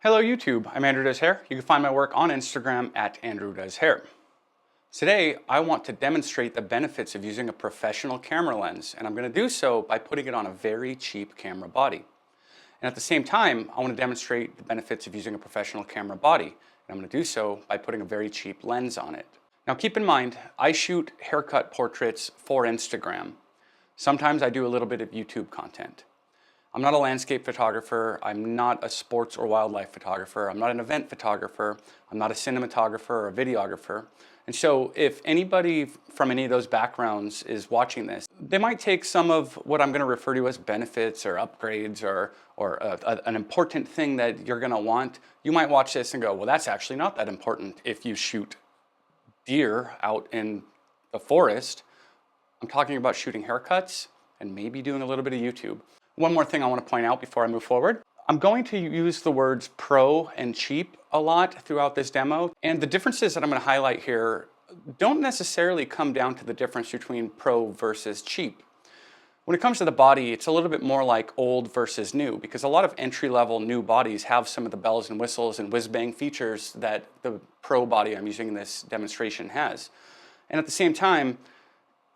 Hello YouTube, I'm Andrew Does Hair. You can find my work on Instagram at Andrew Does Hair. Today, I want to demonstrate the benefits of using a professional camera lens, and I'm going to do so by putting it on a very cheap camera body. And at the same time, I want to demonstrate the benefits of using a professional camera body, and I'm going to do so by putting a very cheap lens on it. Now keep in mind, I shoot haircut portraits for Instagram. Sometimes I do a little bit of YouTube content. I'm not a landscape photographer, I'm not a sports or wildlife photographer, I'm not an event photographer, I'm not a cinematographer or a videographer. And so if anybody from any of those backgrounds is watching this, they might take some of what I'm going to refer to as benefits or upgrades or an important thing that you're going to want. You might watch this and go, well, that's actually not that important if you shoot deer out in the forest. I'm talking about shooting haircuts and maybe doing a little bit of YouTube. One more thing I want to point out before I move forward. I'm going to use the words pro and cheap a lot throughout this demo, and the differences that I'm going to highlight here don't necessarily come down to the difference between pro versus cheap. When it comes to the body, it's a little bit more like old versus new, because a lot of entry-level new bodies have some of the bells and whistles and whiz-bang features that the pro body I'm using in this demonstration has. And at the same time,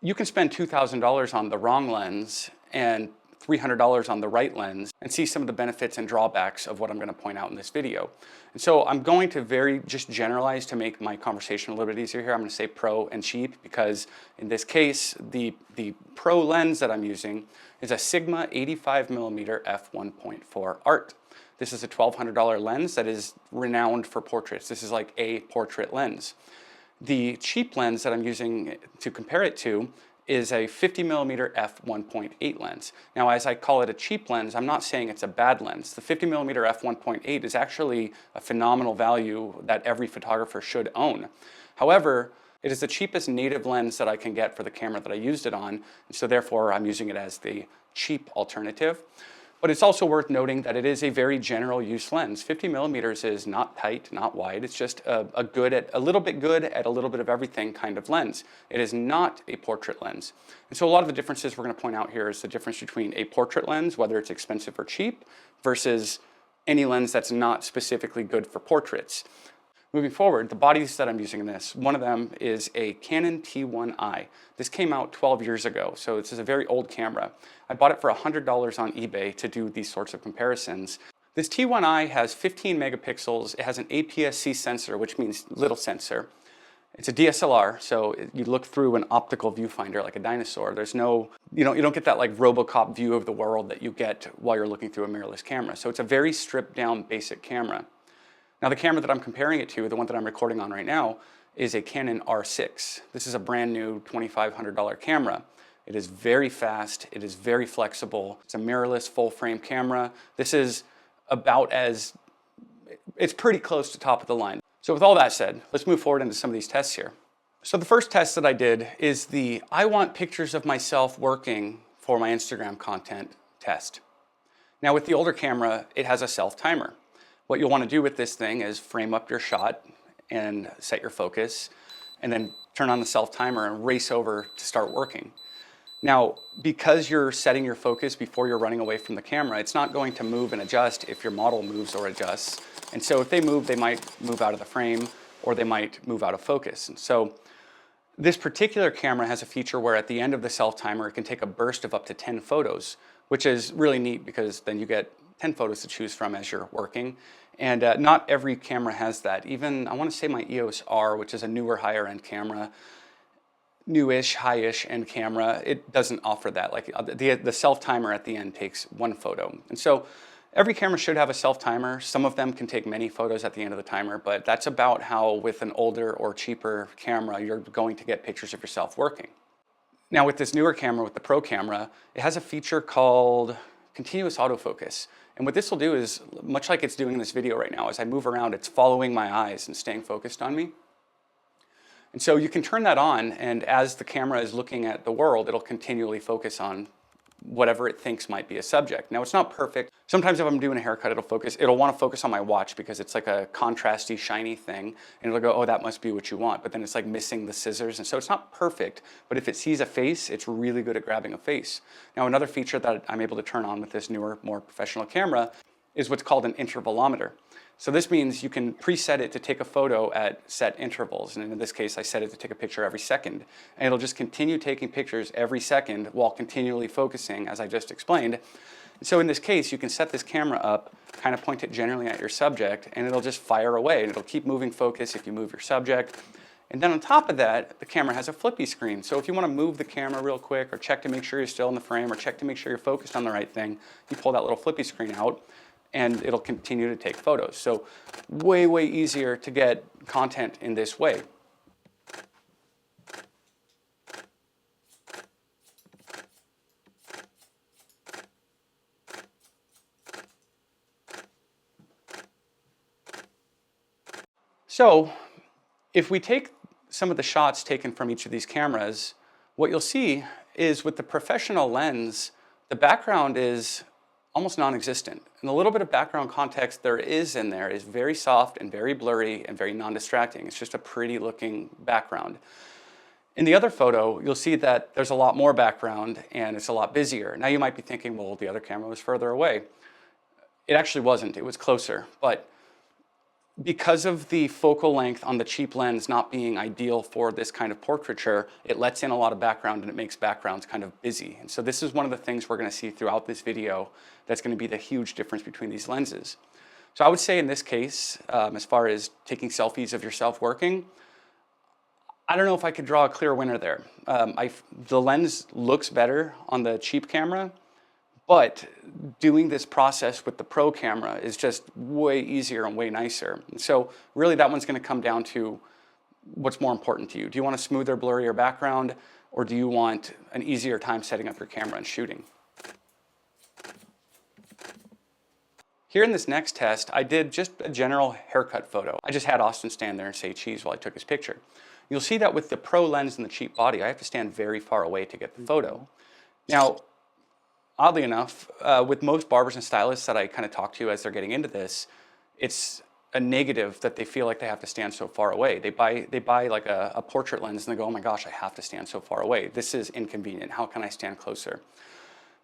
you can spend $2,000 on the wrong lens and $300 on the right lens and see some of the benefits and drawbacks of what I'm going to point out in this video. And so I'm going to just generalize to make my conversation a little bit easier here. I'm going to say pro and cheap because in this case, the pro lens that I'm using is a Sigma 85mm f1.4 art. This is a $1,200 lens that is renowned for portraits. This is like a portrait lens. The cheap lens that I'm using to compare it to is a 50mm f1.8 lens. Now, as I call it a cheap lens, I'm not saying it's a bad lens. The 50mm f1.8 is actually a phenomenal value that every photographer should own. However, it is the cheapest native lens that I can get for the camera that I used it on, and so therefore I'm using it as the cheap alternative. But it's also worth noting that it is a very general use lens. 50mm is not tight, not wide. It's just a little bit good at a little bit of everything kind of lens. It is not a portrait lens. And so a lot of the differences we're going to point out here is the difference between a portrait lens, whether it's expensive or cheap, versus any lens that's not specifically good for portraits. Moving forward, the bodies that I'm using in this, one of them is a Canon T1i. This came out 12 years ago, so this is a very old camera. I bought it for $100 on eBay to do these sorts of comparisons. This T1i has 15 megapixels. It has an APS-C sensor, which means little sensor. It's a DSLR, so you look through an optical viewfinder like a dinosaur. There's no, you don't get that like RoboCop view of the world that you get while you're looking through a mirrorless camera. So it's a very stripped down basic camera. Now the camera that I'm comparing it to, the one that I'm recording on right now, is a Canon R6. This is a brand new $2,500 camera. It is very fast, it is very flexible. It's a mirrorless full frame camera. This is it's pretty close to top of the line. So with all that said, let's move forward into some of these tests here. So the first test that I did is I want pictures of myself working for my Instagram content test. Now with the older camera, it has a self timer. What you'll want to do with this thing is frame up your shot and set your focus and then turn on the self timer and race over to start working. Now, because you're setting your focus before you're running away from the camera, it's not going to move and adjust if your model moves or adjusts. And so if they move, they might move out of the frame or they might move out of focus. And so this particular camera has a feature where at the end of the self timer, it can take a burst of up to 10 photos, which is really neat because then you get 10 photos to choose from as you're working. And not every camera has that. Even, I want to say my EOS R, which is a newer, higher end camera, newish, high-ish end camera, it doesn't offer that. Like the self timer at the end takes one photo. And so every camera should have a self timer. Some of them can take many photos at the end of the timer, but that's about how with an older or cheaper camera, you're going to get pictures of yourself working. Now with this newer camera, with the Pro camera, it has a feature called continuous autofocus. And what this will do is, much like it's doing in this video right now, as I move around, it's following my eyes and staying focused on me. And so you can turn that on, and as the camera is looking at the world, it'll continually focus on whatever it thinks might be a subject. Now, it's not perfect. Sometimes if I'm doing a haircut, it'll want to focus on my watch because it's like a contrasty, shiny thing, and it'll go, oh, that must be what you want. But then it's like missing the scissors, and so it's not perfect, but if it sees a face, it's really good at grabbing a face. Now, another feature that I'm able to turn on with this newer, more professional camera is what's called an intervalometer. So this means you can preset it to take a photo at set intervals. And in this case, I set it to take a picture every second. And it'll just continue taking pictures every second while continually focusing, as I just explained. So in this case, you can set this camera up, kind of point it generally at your subject, and it'll just fire away. And it'll keep moving focus if you move your subject. And then on top of that, the camera has a flippy screen. So if you want to move the camera real quick, or check to make sure you're still in the frame, or check to make sure you're focused on the right thing, you pull that little flippy screen out, and it'll continue to take photos. So way, way easier to get content in this way. So if we take some of the shots taken from each of these cameras, what you'll see is with the professional lens, the background is almost non-existent. And the little bit of background context there is in there is very soft and very blurry and very non-distracting. It's just a pretty looking background. In the other photo, you'll see that there's a lot more background and it's a lot busier. Now you might be thinking, well, the other camera was further away. It actually wasn't, it was closer. But because of the focal length on the cheap lens not being ideal for this kind of portraiture, it lets in a lot of background and it makes backgrounds kind of busy. And so this is one of the things we're going to see throughout this video that's going to be the huge difference between these lenses. So I would say in this case, as far as taking selfies of yourself working, I don't know if I could draw a clear winner there. The lens looks better on the cheap camera, but doing this process with the pro camera is just way easier and way nicer. And so really that one's going to come down to what's more important to you. Do you want a smoother, blurrier background, or do you want an easier time setting up your camera and shooting? Here in this next test, I did just a general haircut photo. I just had Austin stand there and say cheese while I took his picture. You'll see that with the pro lens and the cheap body, I have to stand very far away to get the photo. Now, oddly enough, with most barbers and stylists that I kind of talk to as they're getting into this, it's a negative that they feel like they have to stand so far away. They buy like a portrait lens and they go, oh my gosh, I have to stand so far away. This is inconvenient. How can I stand closer?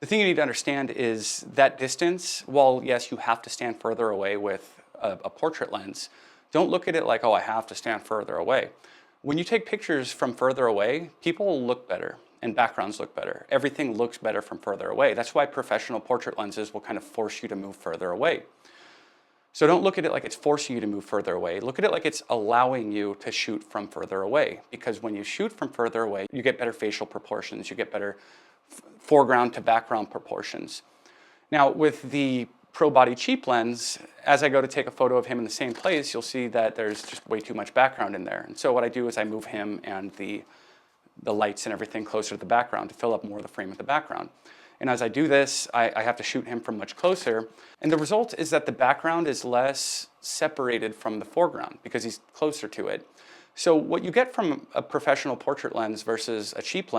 The thing you need to understand is that distance, while yes, you have to stand further away with a portrait lens, don't look at it like, oh, I have to stand further away. When you take pictures from further away, people look better and backgrounds look better. Everything looks better from further away. That's why professional portrait lenses will kind of force you to move further away. So don't look at it like it's forcing you to move further away. Look at it like it's allowing you to shoot from further away. Because when you shoot from further away, you get better facial proportions, you get better foreground to background proportions. Now with the Pro Body cheap lens, as I go to take a photo of him in the same place, you'll see that there's just way too much background in there. And so what I do is I move him and the lights and everything closer to the background to fill up more of the frame of the background. And as I do this, I have to shoot him from much closer. And the result is that the background is less separated from the foreground because he's closer to it. So what you get from a professional portrait lens versus a cheap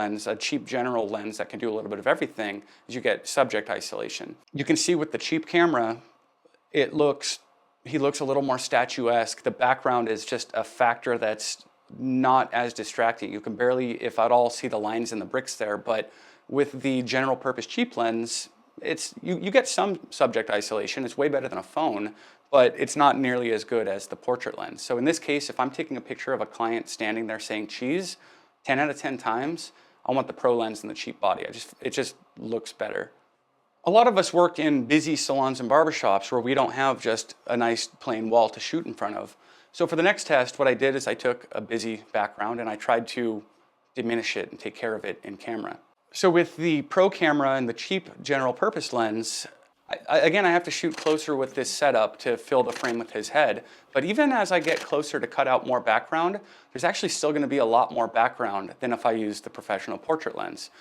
general lens that can do a little bit of everything, is you get subject isolation. You can see with the cheap camera, he looks a little more statuesque. The background is just a factor that's not as distracting. You can barely, if at all, see the lines in the bricks there, but with the general purpose cheap lens, you get some subject isolation. It's way better than a phone, but it's not nearly as good as the portrait lens. So in this case, if I'm taking a picture of a client standing there saying cheese, 10 out of 10 times, I want the pro lens and the cheap body. It just looks better. A lot of us work in busy salons and barbershops where we don't have just a nice plain wall to shoot in front of. So for the next test, what I did is I took a busy background and I tried to diminish it and take care of it in camera. So with the pro camera and the cheap general purpose lens, again, I have to shoot closer with this setup to fill the frame with his head. But even as I get closer to cut out more background, there's actually still going to be a lot more background than if I use the professional portrait lens.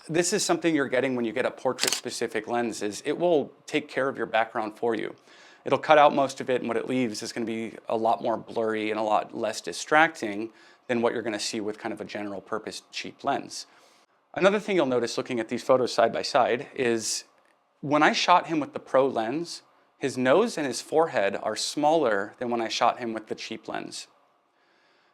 This is something you're getting when you get a portrait-specific lens, is it will take care of your background for you. It'll cut out most of it, and what it leaves is going to be a lot more blurry and a lot less distracting than what you're going to see with kind of a general purpose cheap lens. Another thing you'll notice looking at these photos side by side is when I shot him with the pro lens, his nose and his forehead are smaller than when I shot him with the cheap lens.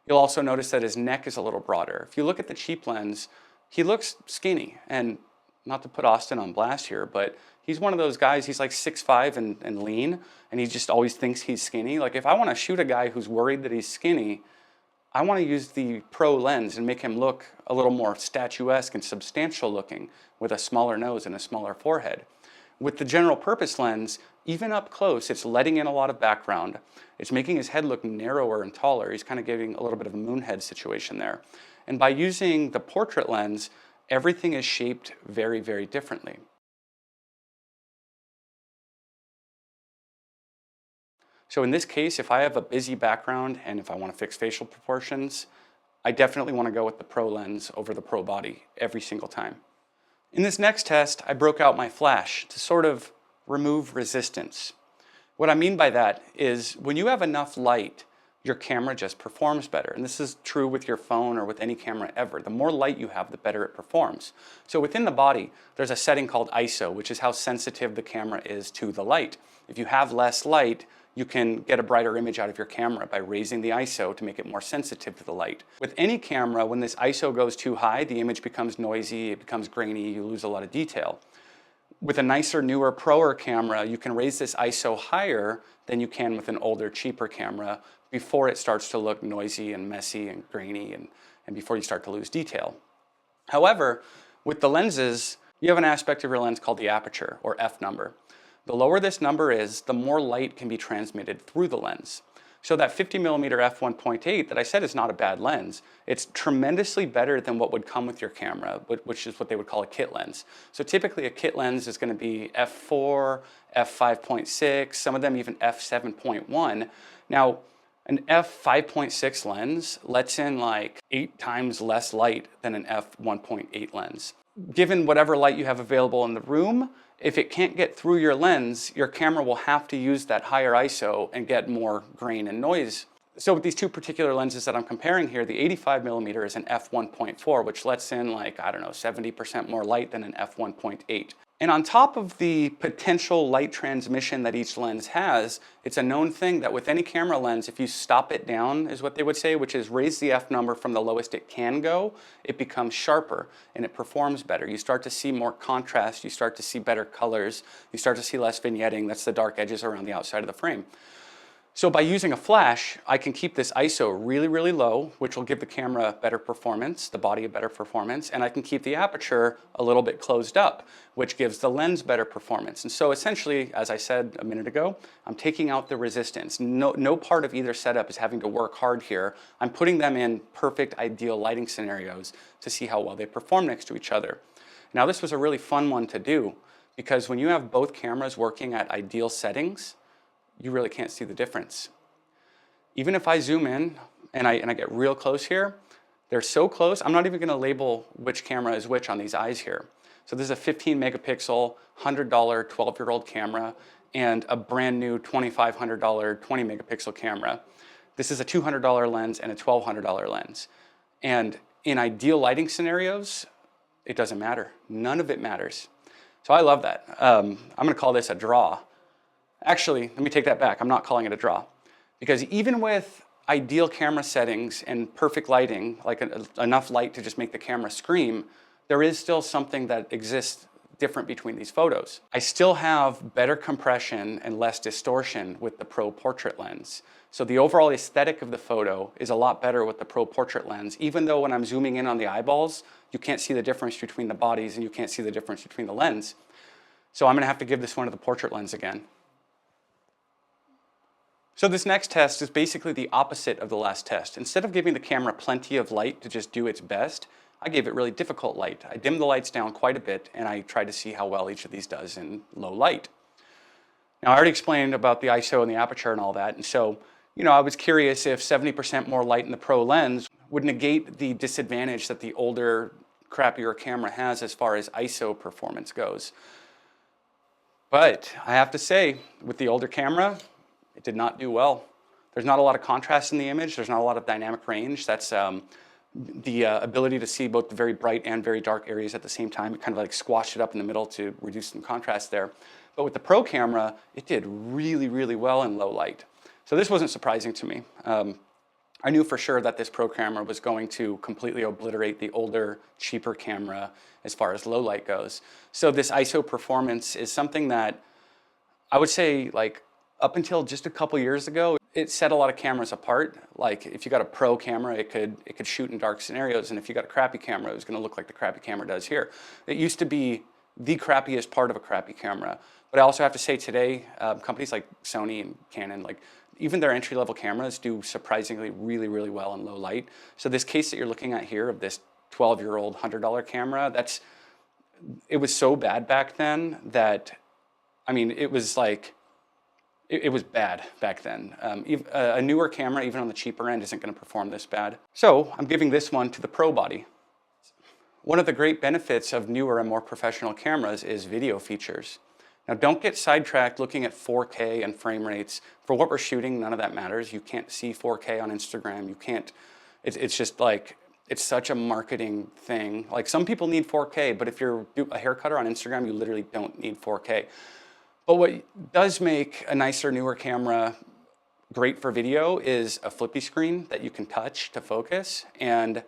You'll also notice that his neck is a little broader. If you look at the cheap lens, he looks skinny, and not to put Austin on blast here, but He's one of those guys, he's like 6'5" and lean, and he just always thinks he's skinny. Like if I want to shoot a guy who's worried that he's skinny, I want to use the pro lens and make him look a little more statuesque and substantial looking with a smaller nose and a smaller forehead. With the general purpose lens, even up close, it's letting in a lot of background. It's making his head look narrower and taller. He's kind of giving a little bit of a moon head situation there. And by using the portrait lens, everything is shaped very, very differently. So in this case, if I have a busy background and if I want to fix facial proportions, I definitely want to go with the pro lens over the pro body every single time. In this next test, I broke out my flash to sort of remove resistance. What I mean by that is when you have enough light, your camera just performs better. And this is true with your phone or with any camera ever. The more light you have, the better it performs. So within the body, there's a setting called ISO, which is how sensitive the camera is to the light. If you have less light, you can get a brighter image out of your camera by raising the ISO to make it more sensitive to the light. With any camera, when this ISO goes too high, the image becomes noisy, it becomes grainy, you lose a lot of detail. With a nicer, newer, proer camera, you can raise this ISO higher than you can with an older, cheaper camera before it starts to look noisy and messy and grainy and before you start to lose detail. However, with the lenses, you have an aspect of your lens called the aperture, or f number. The lower this number is, the more light can be transmitted through the lens. So that 50mm f1.8 that I said is not a bad lens. It's tremendously better than what would come with your camera, which is what they would call a kit lens. So typically a kit lens is going to be f4, f5.6, some of them even f7.1. Now, an f5.6 lens lets in like 8 times less light than an f1.8 lens. Given whatever light you have available in the room, if it can't get through your lens, your camera will have to use that higher ISO and get more grain and noise. So with these two particular lenses that I'm comparing here, the 85mm is an f1.4, which lets in like, I don't know, 70% more light than an f1.8. And on top of the potential light transmission that each lens has, it's a known thing that with any camera lens, if you stop it down, is what they would say, which is raise the f number from the lowest it can go, it becomes sharper and it performs better. You start to see more contrast, you start to see better colors, you start to see less vignetting, that's the dark edges around the outside of the frame. So by using a flash, I can keep this ISO really, really low, which will give the camera better performance, the body a better performance, and I can keep the aperture a little bit closed up, which gives the lens better performance. And so essentially, as I said a minute ago, I'm taking out the resistance. No part of either setup is having to work hard here. I'm putting them in perfect, ideal lighting scenarios to see how well they perform next to each other. Now, this was a really fun one to do because when you have both cameras working at ideal settings, you really can't see the difference. Even if I zoom in and I get real close here, they're so close, I'm not even gonna label which camera is which on these eyes here. So this is a 15 megapixel, $100, 12-year-old camera and a brand new $2,500, 20 megapixel camera. This is a $200 lens and a $1,200 lens. And in ideal lighting scenarios, it doesn't matter. None of it matters. So I love that. I'm gonna call this a draw. Actually, let me take that back. I'm not calling it a draw. Because even with ideal camera settings and perfect lighting, like enough light to just make the camera scream, there is still something that exists different between these photos. I still have better compression and less distortion with the Pro Portrait lens. So the overall aesthetic of the photo is a lot better with the Pro Portrait lens, even though when I'm zooming in on the eyeballs, you can't see the difference between the bodies and you can't see the difference between the lens. So I'm gonna have to give this one to the Portrait lens again. So this next test is basically the opposite of the last test. Instead of giving the camera plenty of light to just do its best, I gave it really difficult light. I dimmed the lights down quite a bit and I tried to see how well each of these does in low light. Now I already explained about the ISO and the aperture and all that, and so I was curious if 70% more light in the Pro lens would negate the disadvantage that the older, crappier camera has as far as ISO performance goes. But I have to say, with the older camera, it did not do well. There's not a lot of contrast in the image. There's not a lot of dynamic range. That's the ability to see both the very bright and very dark areas at the same time. It kind of like squashed it up in the middle to reduce some contrast there. But with the Pro camera, it did really, really well in low light. So this wasn't surprising to me. I knew for sure that this Pro camera was going to completely obliterate the older, cheaper camera as far as low light goes. So this ISO performance is something that I would say, like, up until just a couple years ago, it set a lot of cameras apart. Like, if you got a Pro camera, it could shoot in dark scenarios, and if you got a crappy camera, it was going to look like the crappy camera does here. It used to be the crappiest part of a crappy camera. But I also have to say today, companies like Sony and Canon, like, even their entry-level cameras do surprisingly really, really well in low light. So this case that you're looking at here of this 12-year-old $100 camera, it was so bad back then that, I mean, it was like, it was bad back then. A newer camera, even on the cheaper end, isn't going to perform this bad. So I'm giving this one to the Pro body. One of the great benefits of newer and more professional cameras is video features. Now, don't get sidetracked looking at 4K and frame rates. For what we're shooting, none of that matters. You can't see 4K on Instagram. You can't, it's just like, it's such a marketing thing. Like, some people need 4K, but if you're a haircutter on Instagram, you literally don't need 4K. But what does make a nicer, newer camera great for video is a flippy screen that you can touch to focus, and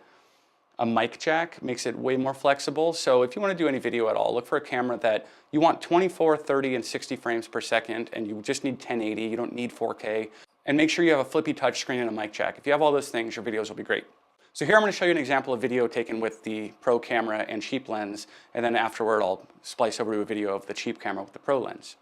a mic jack makes it way more flexible. So if you want to do any video at all, look for a camera that you want 24, 30, and 60 frames per second, and you just need 1080, you don't need 4K. And make sure you have a flippy touchscreen and a mic jack. If you have all those things, your videos will be great. So here I'm going to show you an example of video taken with the Pro camera and cheap lens, and then afterward I'll splice over to a video of the cheap camera with the Pro lens.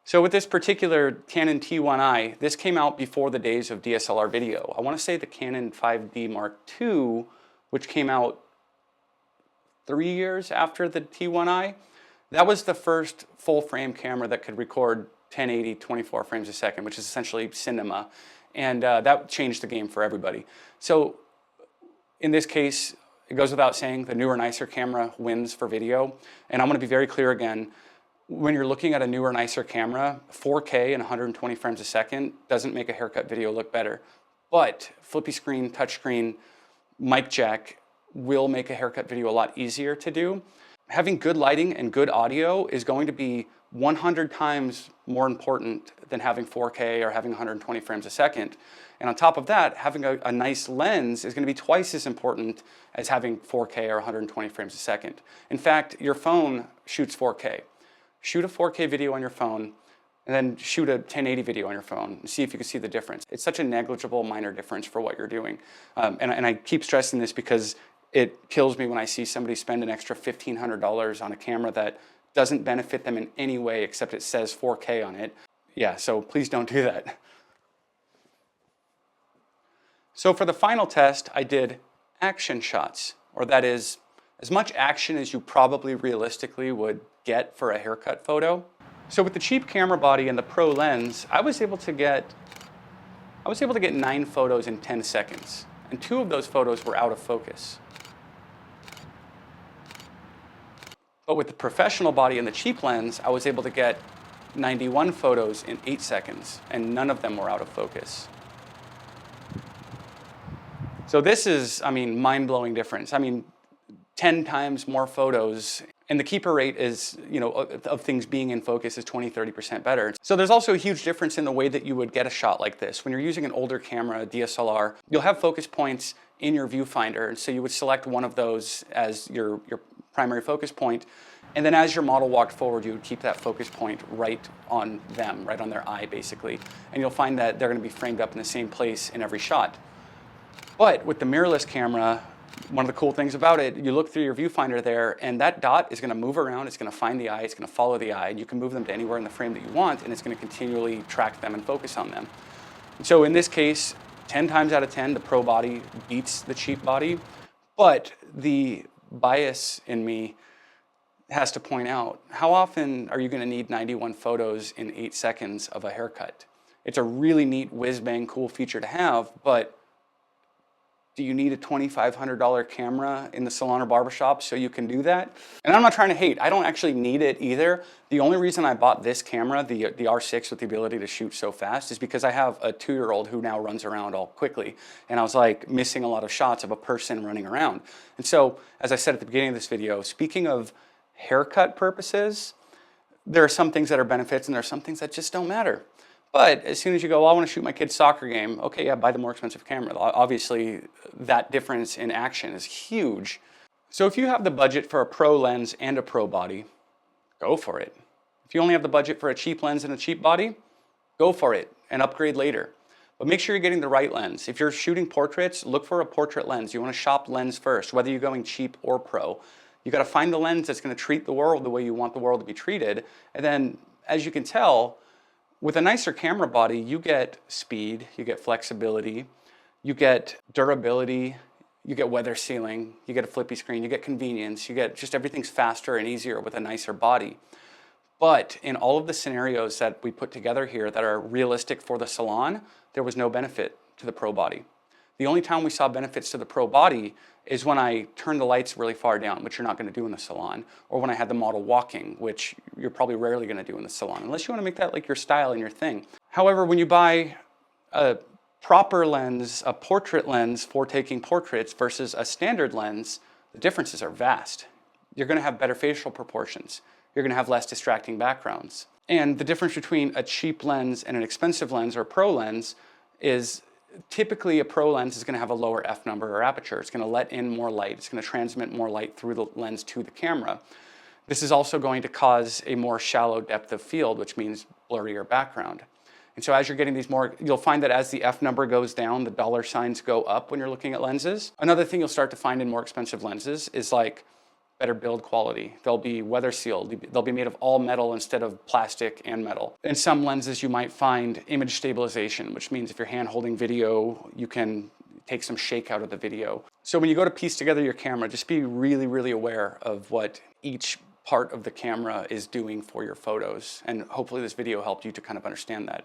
So with this particular Canon T1i, this came out before the days of DSLR video. I want to say the Canon 5D Mark II, which came out 3 years after the T1i, that was the first full frame camera that could record 1080, 24 frames a second, which is essentially cinema. And that changed the game for everybody. So in this case, it goes without saying, the newer, nicer camera wins for video. And I'm going to be very clear again. When you're looking at a newer, nicer camera, 4K and 120 frames a second doesn't make a haircut video look better. But flippy screen, touchscreen, mic jack will make a haircut video a lot easier to do. Having good lighting and good audio is going to be 100 times more important than having 4K or having 120 frames a second. And on top of that, having a nice lens is going to be twice as important as having 4K or 120 frames a second. In fact, your phone shoots 4K. Shoot a 4K video on your phone, and then shoot a 1080 video on your phone and see if you can see the difference. It's such a negligible, minor difference for what you're doing. And I keep stressing this because it kills me when I see somebody spend an extra $1,500 on a camera that doesn't benefit them in any way except it says 4K on it. Yeah, so please don't do that. So for the final test, I did action shots, or that is, as much action as you probably realistically would get for a haircut photo. So with the cheap camera body and the Pro lens, I was able to get 9 photos in 10 seconds, and 2 of those photos were out of focus. But with the professional body and the cheap lens, I was able to get 91 photos in 8 seconds, and none of them were out of focus. So this is, I mean, mind-blowing difference. I mean, 10 times more photos, and the keeper rate is, you know, of things being in focus is 20–30% better. So there's also a huge difference in the way that you would get a shot like this. When you're using an older camera, a DSLR, you'll have focus points in your viewfinder, and so you would select one of those as your primary focus point, and then as your model walked forward, you would keep that focus point right on them, right on their eye, basically. And you'll find that they're going to be framed up in the same place in every shot. But with the mirrorless camera, One of the cool things about it, you look through your viewfinder there, and that dot is going to move around, it's going to find the eye, it's going to follow the eye, and you can move them to anywhere in the frame that you want, and it's going to continually track them and focus on them. So in this case, 10 times out of 10, the pro body beats the cheap body, but the bias in me has to point out, how often are you going to need 91 photos in 8 seconds of a haircut? It's a really neat whiz-bang cool feature to have, but do you need a $2,500 camera in the salon or barbershop so you can do that? And I'm not trying to hate, I don't actually need it either. The only reason I bought this camera, the R6 with the ability to shoot so fast, is because I have a 2-year-old who now runs around all quickly. And I was like missing a lot of shots of a person running around. And so, as I said at the beginning of this video, speaking of haircut purposes, there are some things that are benefits and there are some things that just don't matter. But as soon as you go, well, I want to shoot my kid's soccer game, okay, yeah, buy the more expensive camera. Obviously, that difference in action is huge. So if you have the budget for a pro lens and a pro body, go for it. If you only have the budget for a cheap lens and a cheap body, go for it and upgrade later. But make sure you're getting the right lens. If you're shooting portraits, look for a portrait lens. You want to shop lens first, whether you're going cheap or pro. You got to find the lens that's going to treat the world the way you want the world to be treated. And then, as you can tell, with a nicer camera body, you get speed, you get flexibility, you get durability, you get weather sealing, you get a flippy screen, you get convenience, you get just everything's faster and easier with a nicer body. But in all of the scenarios that we put together here that are realistic for the salon, there was no benefit to the pro body. The only time we saw benefits to the pro body is when I turned the lights really far down, which you're not going to do in the salon, or when I had the model walking, which you're probably rarely going to do in the salon, unless you want to make that like your style and your thing. However, when you buy a proper lens, a portrait lens for taking portraits versus a standard lens, the differences are vast. You're going to have better facial proportions. You're going to have less distracting backgrounds. And the difference between a cheap lens and an expensive lens or a pro lens is typically a pro lens is going to have a lower f number or aperture. It's going to let in more light. It's going to transmit more light through the lens to the camera. This is also going to cause a more shallow depth of field, which means blurrier background. And so as you're getting these more, you'll find that as the f number goes down, the dollar signs go up when you're looking at lenses. Another thing you'll start to find in more expensive lenses is like better build quality. They'll be weather sealed. They'll be made of all metal instead of plastic and metal. In some lenses, you might find image stabilization, which means if you're hand holding video, you can take some shake out of the video. So when you go to piece together your camera, just be really, really aware of what each part of the camera is doing for your photos. And hopefully this video helped you to kind of understand that.